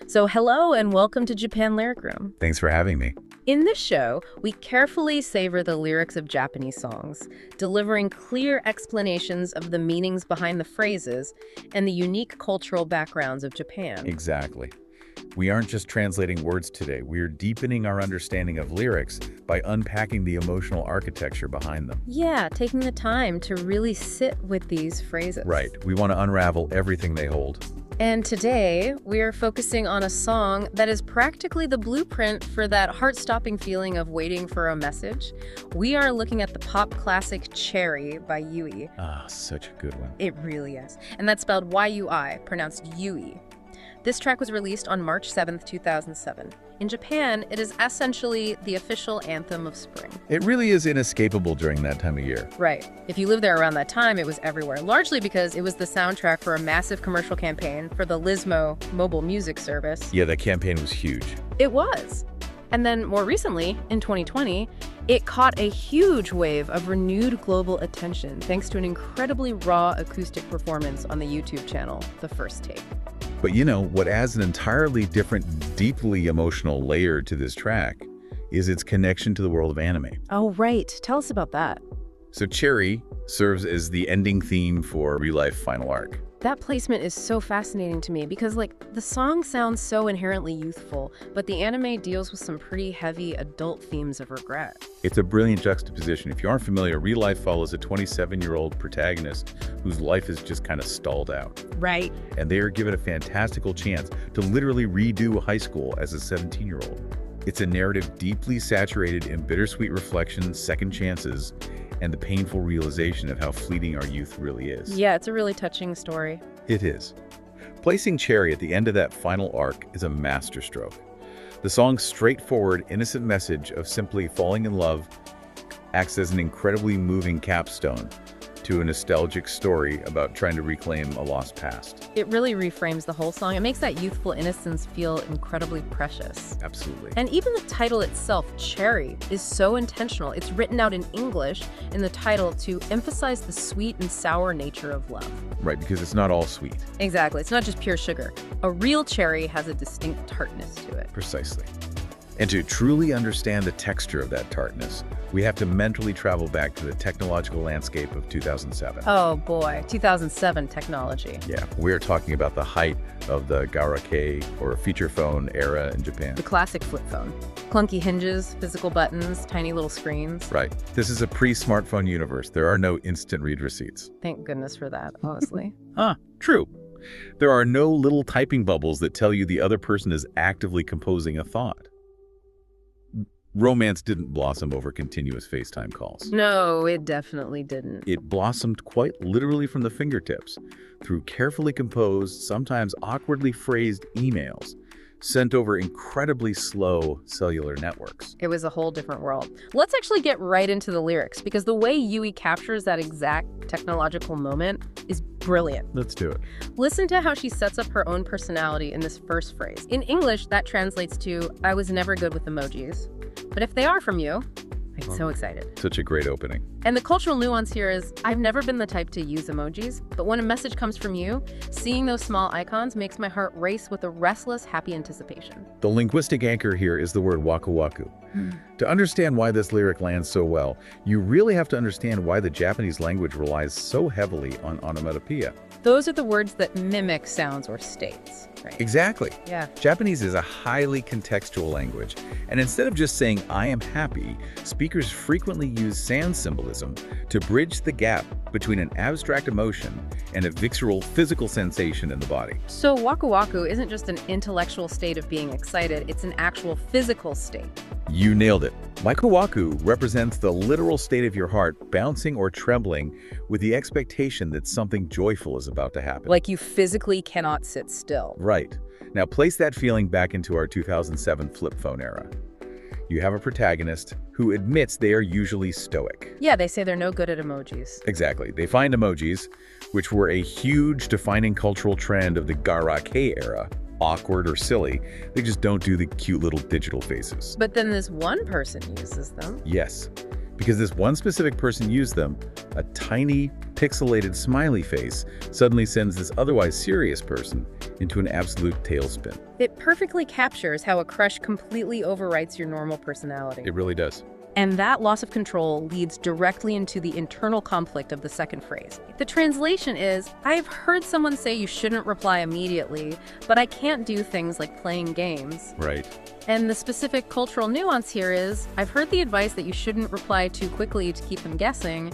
So hello and welcome to Japan Lyric Room. Thanks for having me. In this show, we carefully savor the lyrics of Japanese songs, delivering clear explanations of the meanings behind the phrases and the unique cultural backgrounds of Japan. Exactly. We aren't just translating words today. We're deepening our understanding of lyrics by unpacking the emotional architecture behind them. Yeah, taking the time to really sit with these phrases. Right. We want to unravel everything they hold. And today, we are focusing on a song that is practically the blueprint for that heart-stopping feeling of waiting for a message. We are looking at the pop classic CHE.R.RY by YUI. Ah, such a good one. It really is. And that's spelled YUI, pronounced YUI. This track was released on March 7th, 2007. In Japan, it is essentially the official anthem of spring. It really is inescapable during that time of year. Right. If you lived there around that time, it was everywhere, largely because it was the soundtrack for a massive commercial campaign for the LISMO mobile music service. Yeah, that campaign was huge. It was. And then more recently, in 2020, it caught a huge wave of renewed global attention thanks to an incredibly raw acoustic performance on the YouTube channel, The First Take. But you know, what adds an entirely different, deeply emotional layer to this track is its connection to the world of anime. Oh, right. Tell us about that. So CHE.R.RY serves as the ending theme for ReLIFE Final Arc. That placement is so fascinating to me because, the song sounds so inherently youthful, but the anime deals with some pretty heavy adult themes of regret. It's a brilliant juxtaposition. If you aren't familiar, ReLIFE follows a 27-year-old protagonist whose life is just kind of stalled out. Right. And they are given a fantastical chance to literally redo high school as a 17-year-old. It's a narrative deeply saturated in bittersweet reflections, second chances, and the painful realization of how fleeting our youth really is. Yeah, it's a really touching story. It is. Placing CHE.R.RY at the end of that final arc is a masterstroke. The song's straightforward, innocent message of simply falling in love acts as an incredibly moving capstone to a nostalgic story about trying to reclaim a lost past. It really reframes the whole song. It makes that youthful innocence feel incredibly precious. Absolutely. And even the title itself, CHE.R.RY, is so intentional. It's written out in English in the title to emphasize the sweet and sour nature of love. Right, because it's not all sweet. Exactly. It's not just pure sugar. A real cherry has a distinct tartness to it. Precisely. And to truly understand the texture of that tartness, we have to mentally travel back to the technological landscape of 2007. Oh boy, 2007 technology. Yeah, we're talking about the height of the garakei, or feature phone era in Japan. The classic flip phone. Clunky hinges, physical buttons, tiny little screens. Right. This is a pre-smartphone universe. There are no instant read receipts. Thank goodness for that, honestly. True. There are no little typing bubbles that tell you the other person is actively composing a thought. Romance didn't blossom over continuous FaceTime calls. No, it definitely didn't. It blossomed quite literally from the fingertips, through carefully composed, sometimes awkwardly phrased emails sent over incredibly slow cellular networks. It was a whole different world. Let's actually get right into the lyrics, because the way Yui captures that exact technological moment is brilliant. Let's do it. Listen to how she sets up her own personality in this first phrase. In English, that translates to, I was never good with emojis. But if they are from you, I'm so excited. Such a great opening. And the cultural nuance here is, I've never been the type to use emojis, but when a message comes from you, seeing those small icons makes my heart race with a restless, happy anticipation. The linguistic anchor here is the word waku-waku. To understand why this lyric lands so well, you really have to understand why the Japanese language relies so heavily on onomatopoeia. Those are the words that mimic sounds or states, right? Exactly. Yeah. Japanese is a highly contextual language, and instead of just saying, I am happy, speakers frequently use sans symbolism to bridge the gap between an abstract emotion and a visceral physical sensation in the body. So waku-waku isn't just an intellectual state of being excited, it's an actual physical state. You nailed it. Waku-waku represents the literal state of your heart bouncing or trembling with the expectation that something joyful is about to happen. Like you physically cannot sit still. Right. Now place that feeling back into our 2007 flip phone era. You have a protagonist who admits they are usually stoic. Yeah, they say they're no good at emojis. Exactly. They find emojis, which were a huge defining cultural trend of the garakei era, awkward or silly. They just don't do the cute little digital faces. But then this one person uses them. Yes, because this one specific person used them, a tiny, pixelated smiley face suddenly sends this otherwise serious person into an absolute tailspin. It perfectly captures how a crush completely overwrites your normal personality. It really does. And that loss of control leads directly into the internal conflict of the second phrase. The translation is, I've heard someone say you shouldn't reply immediately, but I can't do things like playing games. Right. And the specific cultural nuance here is, I've heard the advice that you shouldn't reply too quickly to keep them guessing,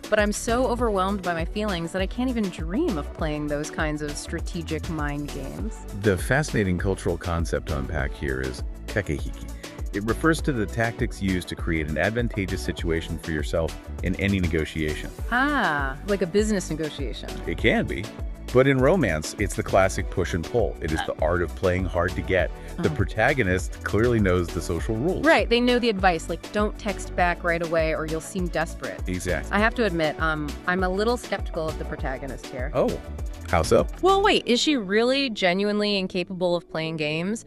but I'm so overwhelmed by my feelings that I can't even dream of playing those kinds of strategic mind games. The fascinating cultural concept to unpack here is Kakehiki. It refers to the tactics used to create an advantageous situation for yourself in any negotiation. Ah, like a business negotiation. It can be. But in romance, it's the classic push and pull. It is the art of playing hard to get. The protagonist clearly knows the social rules. Right, they know the advice, like don't text back right away or you'll seem desperate. Exactly. I have to admit, I'm a little skeptical of the protagonist here. Oh, how so? Well, wait, is she really genuinely incapable of playing games?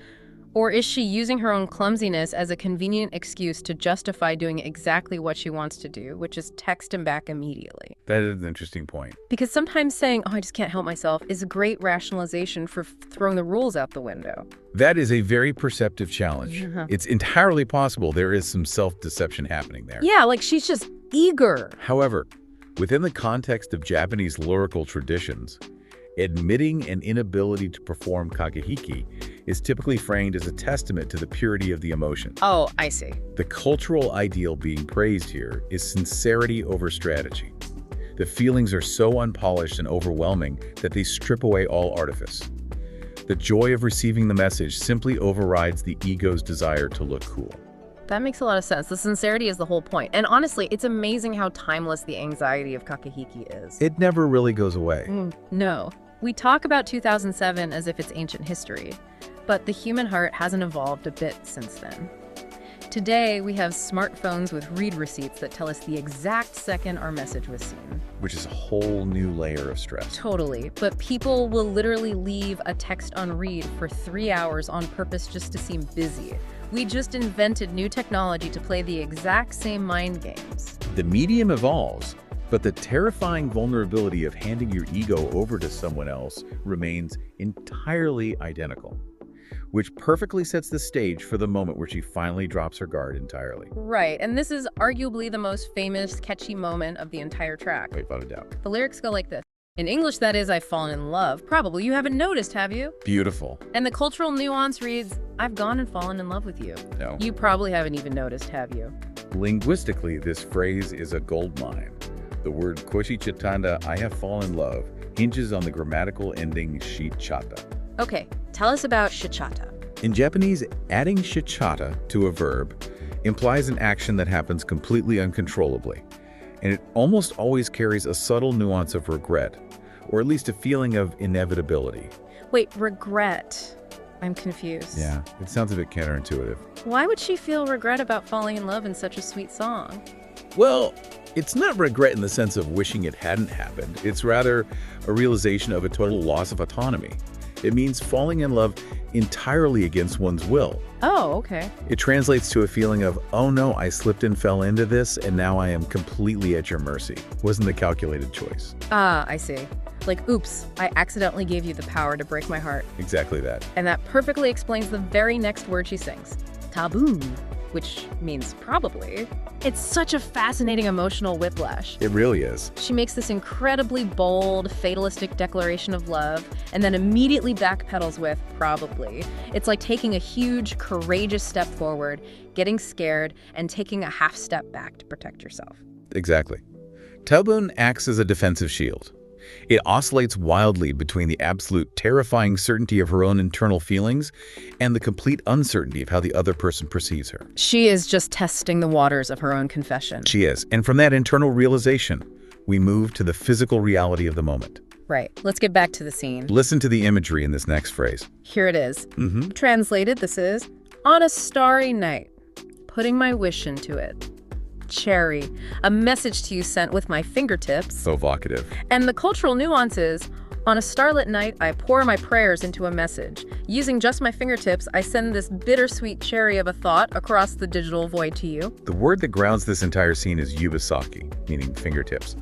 Or is she using her own clumsiness as a convenient excuse to justify doing exactly what she wants to do, which is text him back immediately? That is an interesting point. Because sometimes saying, oh, I just can't help myself, is a great rationalization for throwing the rules out the window. That is a very perceptive challenge. It's entirely possible there is some self-deception happening there. Yeah, like she's just eager. However, within the context of Japanese lyrical traditions, admitting an inability to perform kakehiki is typically framed as a testament to the purity of the emotion. Oh, I see. The cultural ideal being praised here is sincerity over strategy. The feelings are so unpolished and overwhelming that they strip away all artifice. The joy of receiving the message simply overrides the ego's desire to look cool. That makes a lot of sense. The sincerity is the whole point. And honestly, it's amazing how timeless the anxiety of kakehiki is. It never really goes away. No. We talk about 2007 as if it's ancient history, but the human heart hasn't evolved a bit since then. Today, we have smartphones with read receipts that tell us the exact second our message was seen. Which is a whole new layer of stress. Totally. But people will literally leave a text on read for 3 hours on purpose just to seem busy. We just invented new technology to play the exact same mind games. The medium evolves, but the terrifying vulnerability of handing your ego over to someone else remains entirely identical, which perfectly sets the stage for the moment where she finally drops her guard entirely. Right, and this is arguably the most famous, catchy moment of the entire track. Without a doubt. The lyrics go like this. In English, that is, I've fallen in love. Probably you haven't noticed, have you? Beautiful. And the cultural nuance reads, I've gone and fallen in love with you. No. You probably haven't even noticed, have you? Linguistically, this phrase is a goldmine. The word Koishichattanda, I have fallen in love, hinges on the grammatical ending shichata. Okay, tell us about shichata. In Japanese, adding shichata to a verb implies an action that happens completely uncontrollably, and it almost always carries a subtle nuance of regret, or at least a feeling of inevitability. Wait, regret. I'm confused. Yeah, it sounds a bit counterintuitive. Why would she feel regret about falling in love in such a sweet song? Well, it's not regret in the sense of wishing it hadn't happened. It's rather a realization of a total loss of autonomy. It means falling in love entirely against one's will. Oh, okay. It translates to a feeling of, oh no, I slipped and fell into this, and now I am completely at your mercy. Wasn't a calculated choice. Ah, I see. Like, oops, I accidentally gave you the power to break my heart. Exactly that. And that perfectly explains the very next word she sings. Taboo, which means probably. It's such a fascinating emotional whiplash. It really is. She makes this incredibly bold, fatalistic declaration of love, and then immediately backpedals with probably. It's like taking a huge, courageous step forward, getting scared, and taking a half step back to protect yourself. Exactly. Tabun acts as a defensive shield. It oscillates wildly between the absolute terrifying certainty of her own internal feelings and the complete uncertainty of how the other person perceives her. She is just testing the waters of her own confession. She is. And from that internal realization, we move to the physical reality of the moment. Right. Let's get back to the scene. Listen to the imagery in this next phrase. Here it is. Translated, this is, on a starry night, putting my wish into it. CHE.R.RY, a message to you sent with my fingertips. So evocative. And the cultural nuances, on a starlit night, I pour my prayers into a message. Using just my fingertips, I send this bittersweet cherry of a thought across the digital void to you. The word that grounds this entire scene is Yubisaki, meaning fingertips.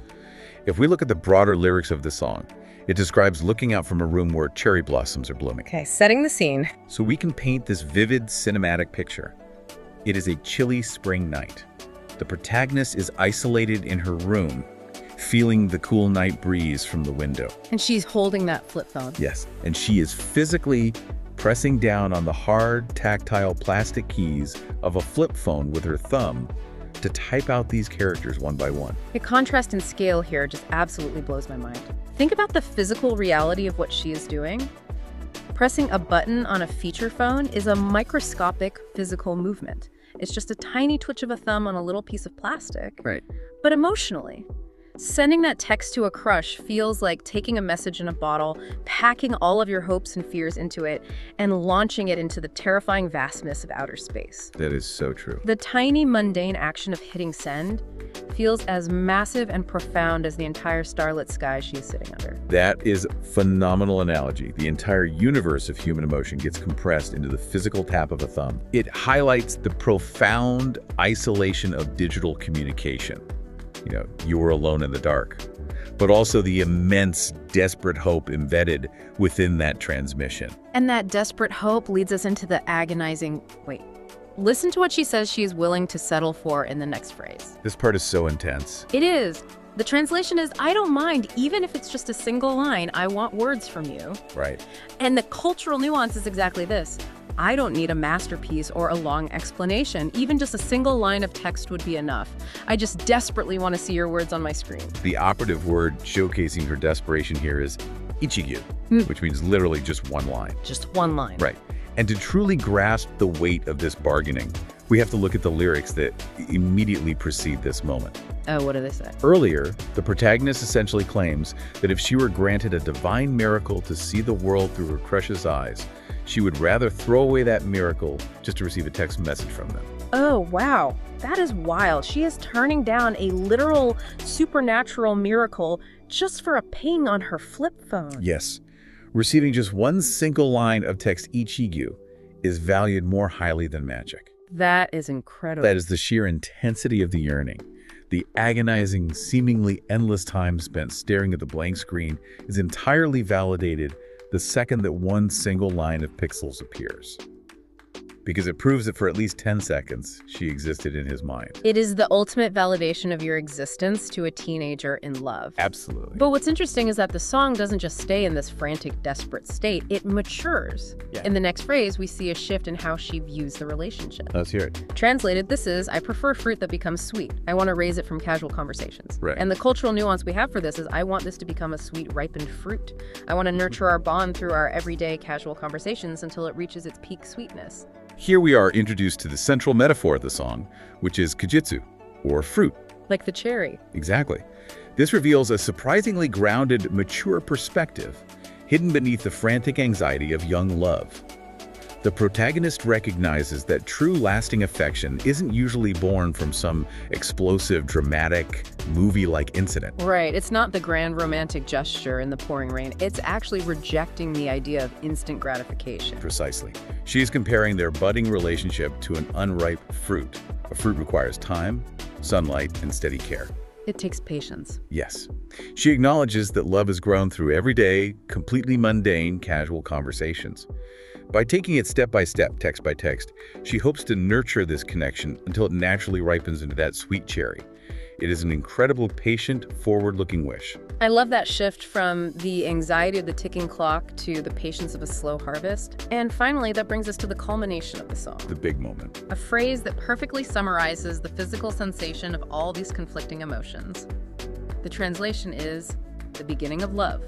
If we look at the broader lyrics of the song, It describes looking out from a room where cherry blossoms are blooming. Okay, setting the scene. So we can paint this vivid cinematic picture. It is a chilly spring night. The protagonist is isolated in her room, feeling the cool night breeze from the window. And she's holding that flip phone. Yes, and she is physically pressing down on the hard, tactile plastic keys of a flip phone with her thumb to type out these characters one by one. The contrast in scale here just absolutely blows my mind. Think about the physical reality of what she is doing. Pressing a button on a feature phone is a microscopic physical movement. It's just a tiny twitch of a thumb on a little piece of plastic. Right. But emotionally, sending that text to a crush feels like taking a message in a bottle, packing all of your hopes and fears into it, and launching it into the terrifying vastness of outer space. That is so true. The tiny, mundane action of hitting send feels as massive and profound as the entire starlit sky she is sitting under. That is a phenomenal analogy. The entire universe of human emotion gets compressed into the physical tap of a thumb. It highlights the profound isolation of digital communication. You know, you're alone in the dark, but also the immense, desperate hope embedded within that transmission. And that desperate hope leads us into the agonizing, wait, listen to what she says she is willing to settle for in the next phrase. This part is so intense. It is. The translation is, I don't mind, even if it's just a single line, I want words from you. Right. And the cultural nuance is exactly this. I don't need a masterpiece or a long explanation. Even just a single line of text would be enough. I just desperately want to see your words on my screen. The operative word showcasing her desperation here is ichigyu, which means literally just one line. Just one line. Right. And to truly grasp the weight of this bargaining, we have to look at the lyrics that immediately precede this moment. Oh, what do they say? Earlier, the protagonist essentially claims that if she were granted a divine miracle to see the world through her crush's eyes, she would rather throw away that miracle just to receive a text message from them. Oh, wow. That is wild. She is turning down a literal supernatural miracle just for a ping on her flip phone. Yes. Receiving just one single line of text ichigyu is valued more highly than magic. That is incredible. That is the sheer intensity of the yearning. The agonizing, seemingly endless time spent staring at the blank screen is entirely validated the second that one single line of pixels appears. Because it proves that for at least 10 seconds, she existed in his mind. It is the ultimate validation of your existence to a teenager in love. Absolutely. But what's interesting is that the song doesn't just stay in this frantic, desperate state. It matures. Yeah. In the next phrase, we see a shift in how she views the relationship. Let's hear it. Translated, this is, I prefer fruit that becomes sweet. I want to raise it from casual conversations. Right. And the cultural nuance we have for this is, I want this to become a sweet, ripened fruit. I want to nurture our bond through our everyday casual conversations until it reaches its peak sweetness. Here we are introduced to the central metaphor of the song, which is Kajitsu, or fruit. Like the cherry. Exactly. This reveals a surprisingly grounded, mature perspective, hidden beneath the frantic anxiety of young love. The protagonist recognizes that true lasting affection isn't usually born from some explosive, dramatic, movie-like incident. Right. It's not the grand romantic gesture in the pouring rain. It's actually rejecting the idea of instant gratification. Precisely. She is comparing their budding relationship to an unripe fruit. A fruit requires time, sunlight, and steady care. It takes patience. Yes. She acknowledges that love has grown through everyday, completely mundane, casual conversations. By taking it step by step, text by text, she hopes to nurture this connection until it naturally ripens into that sweet cherry. It is an incredible, patient, forward-looking wish. I love that shift from the anxiety of the ticking clock to the patience of a slow harvest. And finally, that brings us to the culmination of the song. The big moment. A phrase that perfectly summarizes the physical sensation of all these conflicting emotions. The translation is, the beginning of love.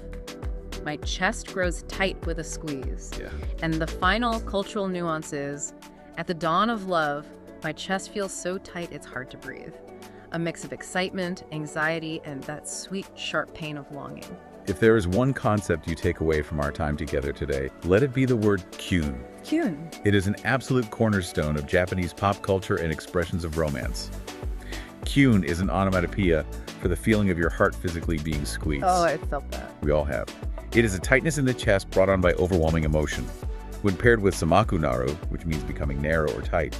My chest grows tight with a squeeze. Yeah. And the final cultural nuance is, at the dawn of love, my chest feels so tight it's hard to breathe. A mix of excitement, anxiety, and that sweet, sharp pain of longing. If there is one concept you take away from our time together today, let it be the word Kyun. Kyun. It is an absolute cornerstone of Japanese pop culture and expressions of romance. Kyun is an onomatopoeia for the feeling of your heart physically being squeezed. Oh, I felt that. We all have. It is a tightness in the chest brought on by overwhelming emotion. When paired with samaku naru, which means becoming narrow or tight,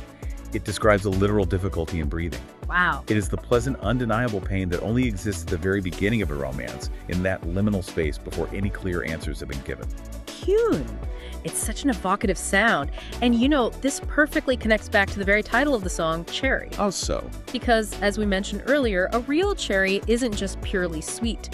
It describes a literal difficulty in breathing. Wow. It is the pleasant, undeniable pain that only exists at the very beginning of a romance, in that liminal space before any clear answers have been given. Kyun. It's such an evocative sound. And you know, this perfectly connects back to the very title of the song, Cherry. How so? Because, as we mentioned earlier, a real cherry isn't just purely sweet.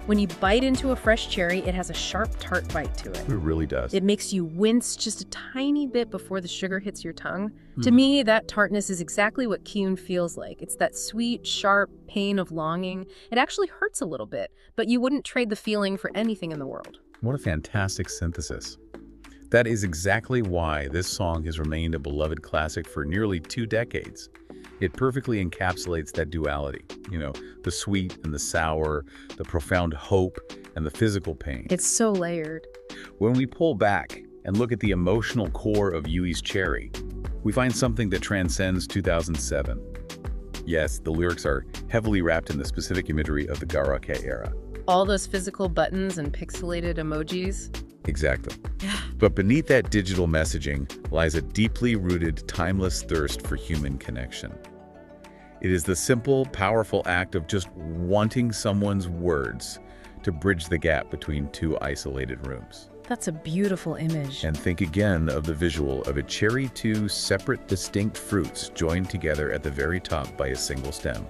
When you bite into a fresh cherry, it has a sharp, tart bite to it. It really does. It makes you wince just a tiny bit before the sugar hits your tongue. To me, that tartness is exactly what Kyun feels like. It's that sweet, sharp pain of longing. It actually hurts a little bit, but you wouldn't trade the feeling for anything in the world. What a fantastic synthesis. That is exactly why this song has remained a beloved classic for nearly 2 decades. It perfectly encapsulates that duality, the sweet and the sour, the profound hope and the physical pain. It's so layered. When we pull back and look at the emotional core of YUI's Cherry, we find something that transcends 2007. Yes, the lyrics are heavily wrapped in the specific imagery of the Garakei era. All those physical buttons and pixelated emojis. Exactly. But beneath that digital messaging lies a deeply rooted, timeless thirst for human connection. It is the simple, powerful act of just wanting someone's words to bridge the gap between 2 isolated rooms. That's a beautiful image. And think again of the visual of a cherry, 2 separate, distinct fruits joined together at the very top by a single stem.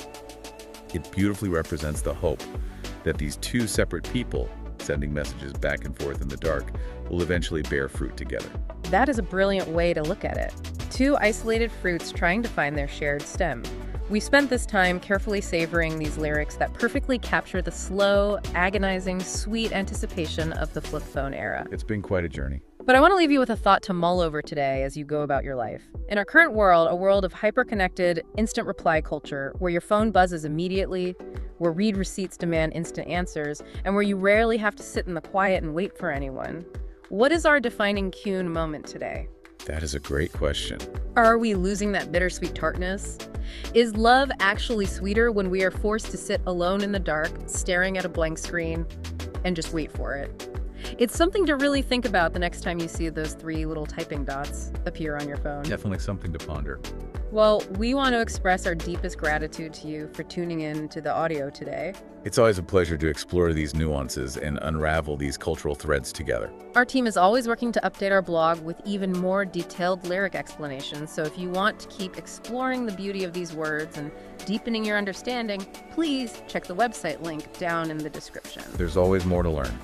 It beautifully represents the hope that these 2 separate people, sending messages back and forth in the dark, will eventually bear fruit together. That is a brilliant way to look at it. 2 isolated fruits trying to find their shared stem. We spent this time carefully savoring these lyrics that perfectly capture the slow, agonizing, sweet anticipation of the flip phone era. It's been quite a journey. But I want to leave you with a thought to mull over today as you go about your life. In our current world, a world of hyper-connected, instant reply culture, where your phone buzzes immediately, where read receipts demand instant answers, and where you rarely have to sit in the quiet and wait for anyone, what is our defining Kyun moment today? That is a great question. Are we losing that bittersweet tartness? Is love actually sweeter when we are forced to sit alone in the dark, staring at a blank screen, and just wait for it? It's something to really think about the next time you see those 3 little typing dots appear on your phone. Definitely something to ponder. Well, we want to express our deepest gratitude to you for tuning in to the audio today. It's always a pleasure to explore these nuances and unravel these cultural threads together. Our team is always working to update our blog with even more detailed lyric explanations, so if you want to keep exploring the beauty of these words and deepening your understanding, please check the website link down in the description. There's always more to learn.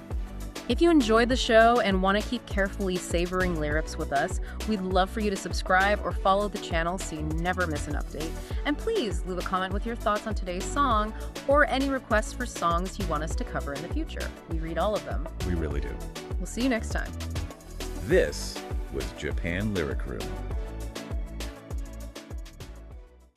If you enjoyed the show and want to keep carefully savoring lyrics with us, we'd love for you to subscribe or follow the channel so you never miss an update. And please leave a comment with your thoughts on today's song or any requests for songs you want us to cover in the future. We read all of them. We really do. We'll see you next time. This was Japan Lyric Room.